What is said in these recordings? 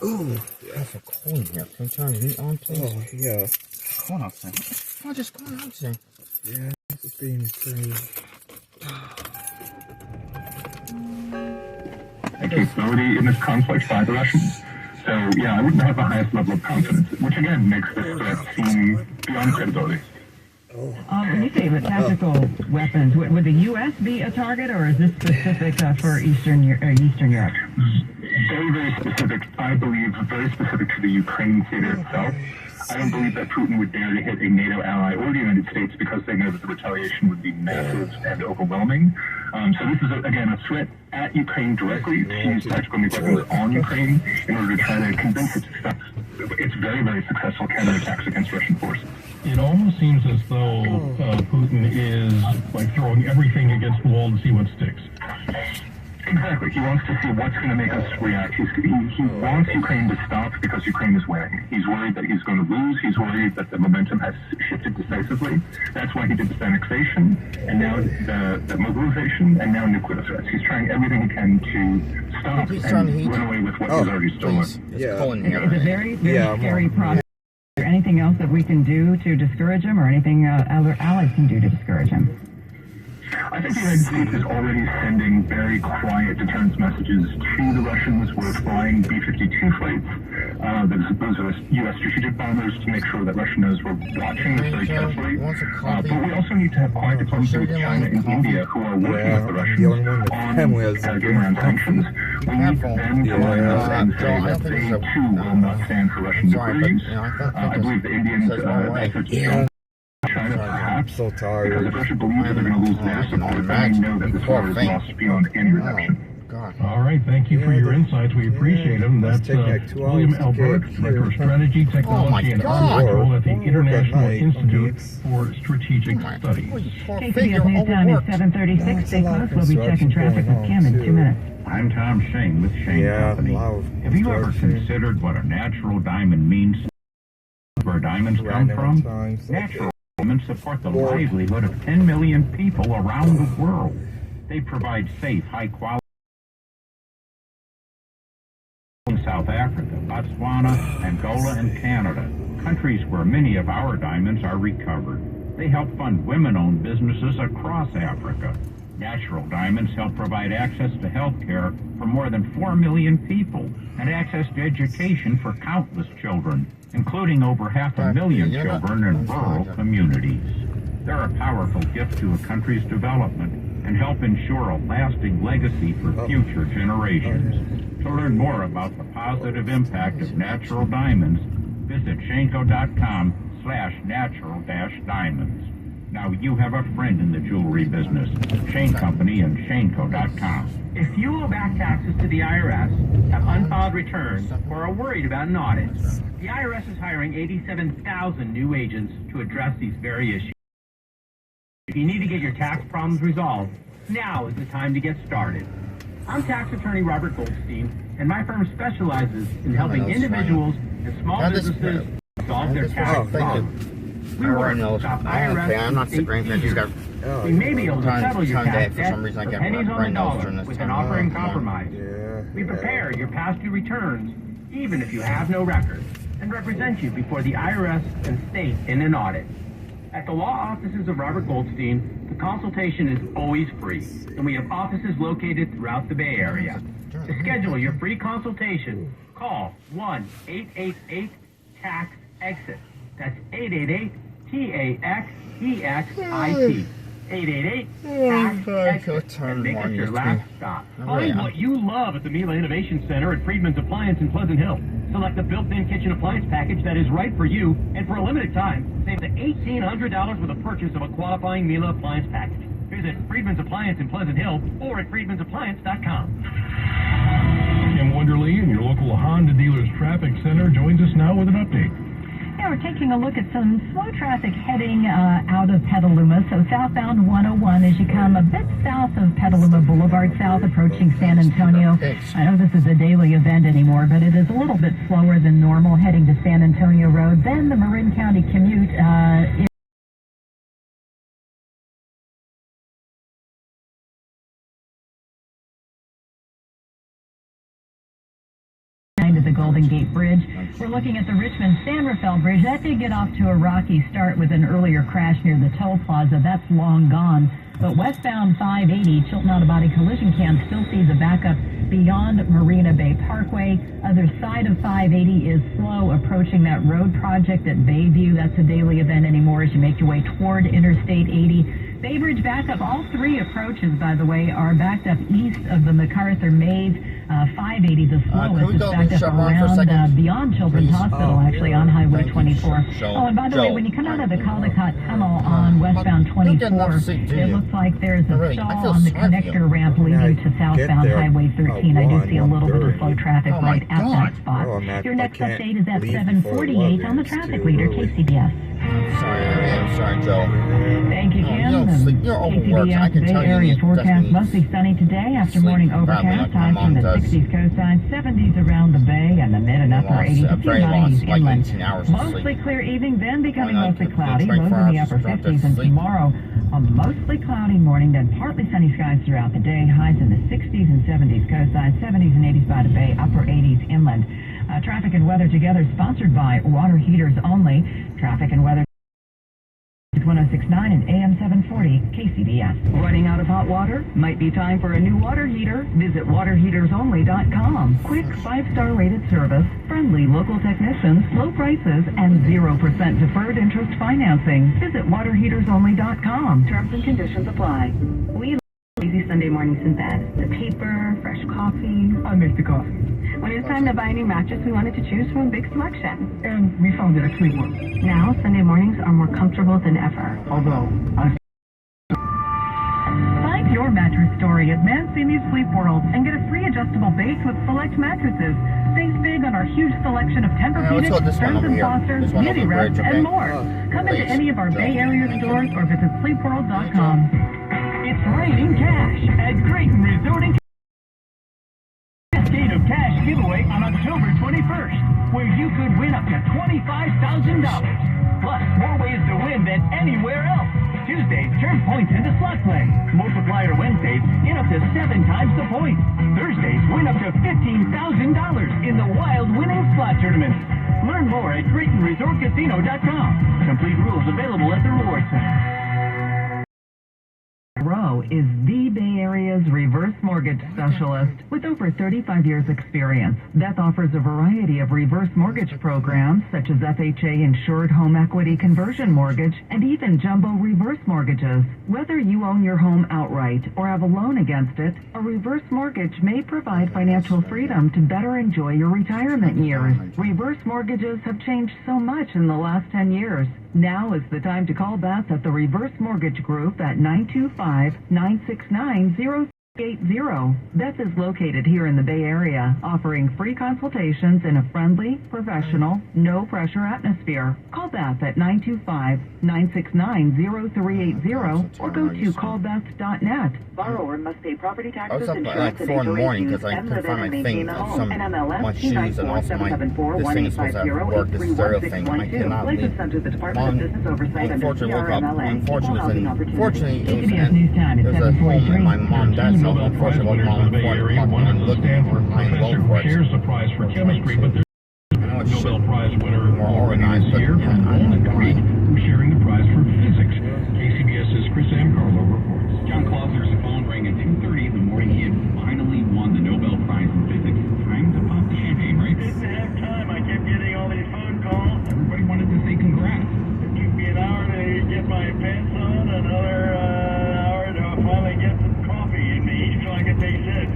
Ooh, yeah. It's so cold in here. Can you turn the heat on, please? Oh, yeah. Hold on a second. What's just going on today? Yeah, this is being crazy. Capability in this conflict by the Russians. So, yeah, I wouldn't have the highest level of confidence, which again makes this threat seem beyond credibility. When you say the tactical weapons, would the U.S. be a target, or is this specific for Eastern Europe? Very, very specific. I believe very specific to the Ukraine theater itself. I don't believe that Putin would dare to hit a NATO ally or the United States because they know that the retaliation would be massive and overwhelming. So this is, again, a threat at Ukraine directly to use tactical nuclear weapons on Ukraine in order to try to convince it to stop its very, very successful counterattacks against Russian forces. It almost seems as though Putin is like throwing everything against the wall to see what sticks. Exactly. He wants to see what's going to make us react. He wants Ukraine to stop because Ukraine is winning. He's worried that he's going to lose. He's worried that the momentum has shifted decisively. That's why he did this annexation, and now the mobilization, and now nuclear threats. He's trying everything he can to stop and run away with what he's already stolen. Yeah. It's a very, very scary process. Is there anything else that we can do to discourage him, or anything other allies can do to discourage him? I think the United States is already sending very quiet deterrence messages to the Russians. We're flying B-52 flights. Those are U.S. strategic bombers to make sure that Russia knows we're watching this very carefully. But we also need to have quiet diplomacy with China and India, who are working with the Russians on getting around sanctions. We need them to line up and say that they, too, will not stand for Russian nuclear use. I believe the Indians' efforts China, perhaps, so tired. Because if Russia believes that they're going to lose their support, then they know that this war is lost beyond any redemption. All right, thank you for your insights. We appreciate them. That's William L. Burke, Director of Strategy, Technology, and Arms Control at the International Institute for Strategic Studies. KCBS News Time is 7:36. Stay close. We'll be checking traffic with Kim in 2 minutes. I'm Tom Shane with Shane Company. Have you ever considered what a natural diamond means? Where diamonds come from? Natural diamonds support the livelihood of 10 million people around the world. They provide safe, high-quality in South Africa, Botswana, Angola, and Canada, countries where many of our diamonds are recovered. They help fund women-owned businesses across Africa. Natural diamonds help provide access to health care for more than 4 million people and access to education for countless children, including over 500,000 children in rural communities. They're a powerful gift to a country's development and help ensure a lasting legacy for future generations. To learn more about the positive impact of natural diamonds, visit Shaneco.com/natural-diamonds. Now you have a friend in the jewelry business. Shane Company and Shaneco.com. If you owe back taxes to the IRS, have unfiled returns, or are worried about an audit, the IRS is hiring 87,000 new agents to address these very issues. If you need to get your tax problems resolved, now is the time to get started. I'm tax attorney Robert Goldstein, and my firm specializes in helping individuals and small businesses solve their tax problems. We work to stop IRS and state thieves. We may be able to settle your tax debt for pennies on the dollar with an offering compromise. We prepare your past due returns, even if you have no records, and represent you before the IRS and state in an audit. At the law offices of Robert Goldstein, the consultation is always free, and we have offices located throughout the Bay Area. To schedule your free consultation, call 1-888-TAX-EXIT. That's 888-TAX-EXIT. 888-TAX-EXIT. And make it your last stop. Find what you love at the Mila Innovation Center at Friedman's Appliance in Pleasant Hill. Select the built-in kitchen appliance package that is right for you, and for a limited time, save the $1,800 with a purchase of a qualifying Mila appliance package. Visit Friedman's Appliance in Pleasant Hill or at friedmansappliance.com. Kim Wonderly in your local Honda dealer's traffic center joins us now with an update. Yeah, we're taking a look at some slow traffic heading out of Petaluma. So southbound 101 as you come a bit south of Petaluma Boulevard, south approaching San Antonio. I know this is a daily event anymore, but it is a little bit slower than normal heading to San Antonio Road. Then the Marin County commute to the Golden Gate Bridge. We're looking at the Richmond-San Rafael Bridge. That did get off to a rocky start with an earlier crash near the toll plaza. That's long gone. But westbound 580, Chilton Auto Body Collision Cam still sees a backup beyond Marina Bay Parkway. Other side of 580 is slow approaching that road project at Bayview. That's a daily event anymore as you make your way toward Interstate 80. Bay Bridge backup. All three approaches, by the way, are backed up east of the MacArthur Maze. 580, the slowest, is backed up around beyond Children's Hospital, actually, on Highway 24. And by the way, when you come out of the Caldecott Tunnel on westbound 24, it looks like there's a stall on the connector ramp leading to southbound Highway 13. I do see a little bit of slow traffic right at that spot. Your next update is at 7:48 on the traffic leader, KCBS. I'm sorry, Joe. Thank you, Kim. You're overworked. I can Bay tell you. Area forecast mostly sunny today after morning overcast. Highs from the 60s coastline, 70s around the bay, and the mid and upper 80s, a few 90s inland. Mostly clear evening, then becoming mostly cloudy. Lows in the upper 50s, and tomorrow a mostly cloudy morning, then partly sunny skies throughout the day. Highs in the 60s and 70s coastline, 70s and 80s by the bay, upper 80s inland. Traffic and weather together, sponsored by Water Heaters Only. Traffic and weather. 1069 and AM 740 KCBS. Running out of hot water? Might be time for a new water heater. Visit waterheatersonly.com. Quick 5-star rated service, friendly local technicians, low prices, and 0% deferred interest financing. Visit waterheatersonly.com. Terms and conditions apply. We easy Sunday mornings in bed. The paper, fresh coffee. I make the coffee. When it's time to buy a new mattress, we wanted to choose from a big selection. And we found it actually worked. Now, Sunday mornings are more comfortable than ever. Although, Find your mattress story at Mancini's Sleep World and get a free adjustable base with select mattresses. Save big on our huge selection of Tempur-Pedic, Stearns & Foster, Beauty Rest, and more. Come into any of our Bay Area stores or visit sleepworld.com. It's raining cash at Creighton Resort and Cascade of Cash giveaway on October 21st, where you could win up to $25,000. Plus, more ways to win than anywhere else. Tuesdays, turn points into slot play. Multiplier Wednesdays, in up to 7 times the points. Thursdays, win up to $15,000 in the Wild Winning Slot Tournament. Learn more at CreightonResortCasino.com. Complete rules available at the Reward Center. Rowe is the Bay Area's reverse mortgage specialist with over 35 years experience. Beth offers a variety of reverse mortgage programs such as FHA insured home equity conversion mortgage and even jumbo reverse mortgages. Whether you own your home outright or have a loan against it, a reverse mortgage may provide financial freedom to better enjoy your retirement years. Reverse mortgages have changed so much in the last 10 years. Now is the time to call Beth at the Reverse Mortgage Group at 925-969-0380. Beth is located here in the Bay Area, offering free consultations in a friendly, professional, no-pressure atmosphere. Call Beth at 925-969-0380 or go to callbeth.net. Borrower must pay property taxes, insurance, and HOA dues and live in and maintain the home. NMLS 294-774-185-0831612. License under the Department of Business Oversight under CRMLA. Unfortunately, KCBS News Time at 7:43. my mom, dad, so Nobel Prize winner from the Bay Area, one at Stanford, Professor shares the prize for chemistry, but there's Nobel Prize winner organized this year from Walnut Creek, who's sharing the prize for physics. KCBS's Chris Amcarlo reports. John Clauser's phone rang at 2:30 in the morning. He had finally won the Nobel Prize in physics. Time to pop the champagne, right? Didn't have time. I kept getting all these phone calls. Everybody wanted to say congrats. It took me an hour to get my pants on, another hour to finally get some coffee in me so I could taste it.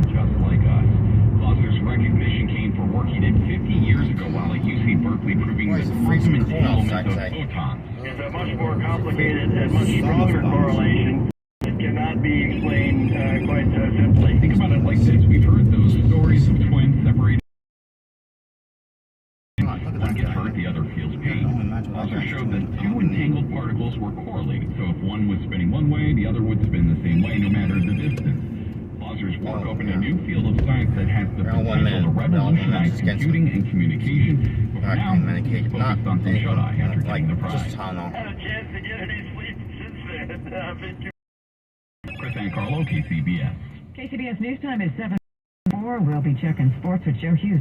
Just like us. Clauser's recognition came for work he did 50 years ago while at UC Berkeley, proving the quantum entanglement of photons. It's a much more complicated and much stronger correlation. It cannot be explained quite simply. Think about it like this. We've heard those stories of twins separated. One gets hurt, the other feels pain. Clauser showed that two entangled particles were correlated, so if one was spinning one way, the other would spin the same way no matter the distance. Clauser's work opened a new field of science that has the potential to revolutionize computing and communication, but for now, he's focused on some shut-eye after getting the prize. I had a chance to get any sleep since then. Chris Ancarlo, KCBS. KCBS News Time is 7:04. We'll be checking sports with Joe Hughes.